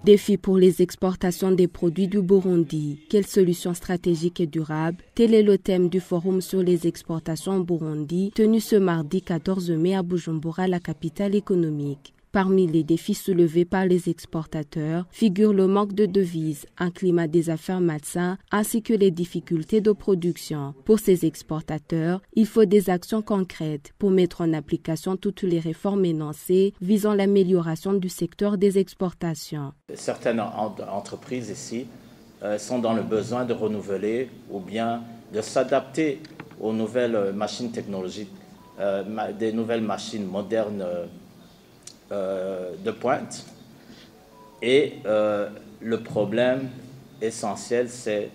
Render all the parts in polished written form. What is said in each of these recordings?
Défi pour les exportations des produits du Burundi. Quelle solution stratégique et durable? Tel est le thème du forum sur les exportations au Burundi, tenu ce mardi 14 mai à Bujumbura, la capitale économique. Parmi les défis soulevés par les exportateurs figurent le manque de devises, un climat des affaires malsain ainsi que les difficultés de production. Pour ces exportateurs, il faut des actions concrètes pour mettre en application toutes les réformes énoncées visant l'amélioration du secteur des exportations. Certaines entreprises ici sont dans le besoin de renouveler ou bien de s'adapter aux nouvelles machines technologiques, des nouvelles machines modernes de pointe. Et le problème essentiel, c'est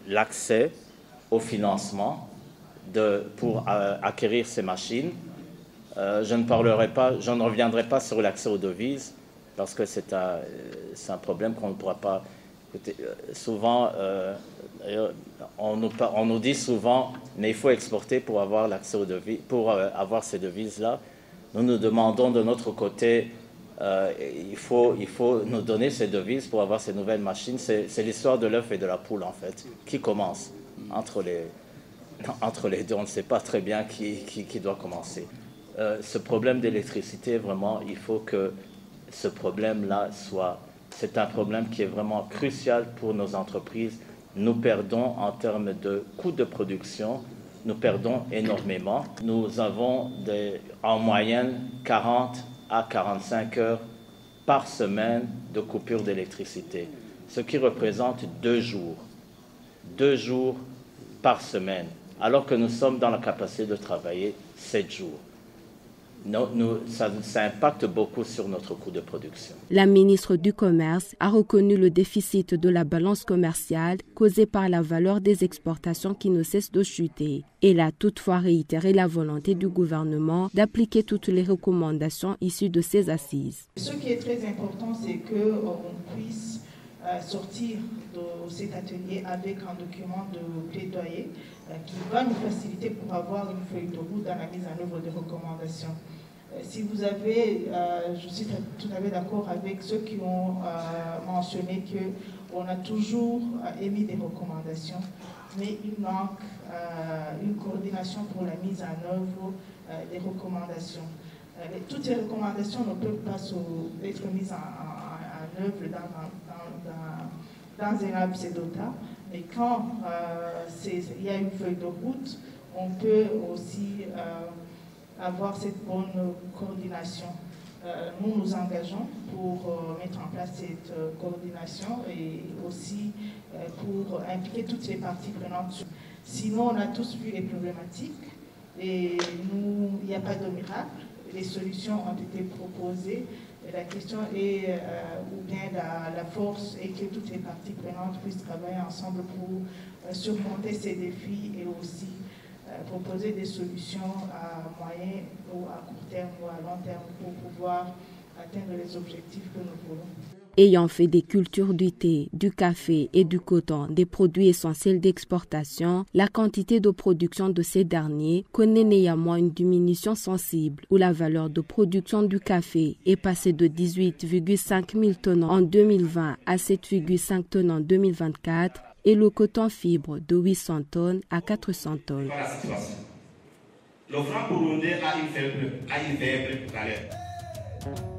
l'accès au financement pour acquérir ces machines. Je ne reviendrai pas sur l'accès aux devises parce que c'est un problème qu'on ne pourra pas écouter. Souvent, on nous dit souvent, mais il faut exporter pour avoir l'accès aux devises, pour avoir ces devises-là. Nous nous demandons de notre côté, il faut nous donner ces devises pour avoir ces nouvelles machines. C'est l'histoire de l'œuf et de la poule, en fait, qui commence entre les deux. On ne sait pas très bien qui doit commencer. Ce problème d'électricité, vraiment, il faut que ce problème-là c'est un problème qui est vraiment crucial pour nos entreprises. Nous perdons en termes de coûts de production. Nous perdons énormément. Nous avons en moyenne 40 à 45 heures par semaine de coupure d'électricité, ce qui représente 2 jours. 2 jours par semaine, alors que nous sommes dans la capacité de travailler 7 jours. Ça impacte beaucoup sur notre coût de production. La ministre du Commerce a reconnu le déficit de la balance commerciale causé par la valeur des exportations qui ne cesse de chuter. Elle a toutefois réitéré la volonté du gouvernement d'appliquer toutes les recommandations issues de ces assises. Ce qui est très important, c'est qu'on puisse sortir de cet atelier avec un document de plaidoyer qui va nous faciliter pour avoir une feuille de route dans la mise en œuvre des recommandations. Si vous avez, je suis tout à fait d'accord avec ceux qui ont mentionné qu'on a toujours émis des recommandations, mais il manque une coordination pour la mise en œuvre des recommandations. Toutes ces recommandations ne peuvent pas être mises en œuvre dans un laps de temps, mais quand il y a une feuille de route, on peut aussi avoir cette bonne coordination. Nous nous engageons pour mettre en place cette coordination et aussi pour impliquer toutes les parties prenantes. Sinon, on a tous vu les problématiques et il n'y a pas de miracle. Les solutions ont été proposées. La question est ou bien la force est que toutes les parties prenantes puissent travailler ensemble pour surmonter ces défis et aussi proposer des solutions à moyen ou à court terme ou à long terme pour pouvoir atteindre les objectifs que nous voulons. Ayant fait des cultures du thé, du café et du coton des produits essentiels d'exportation, la quantité de production de ces derniers connaît néanmoins une diminution sensible, où la valeur de production du café est passée de 18,5 000 tonnes en 2020 à 7,5 tonnes en 2024 et le coton fibre de 800 tonnes à 400 tonnes. Le franc burundais a une faible valeur.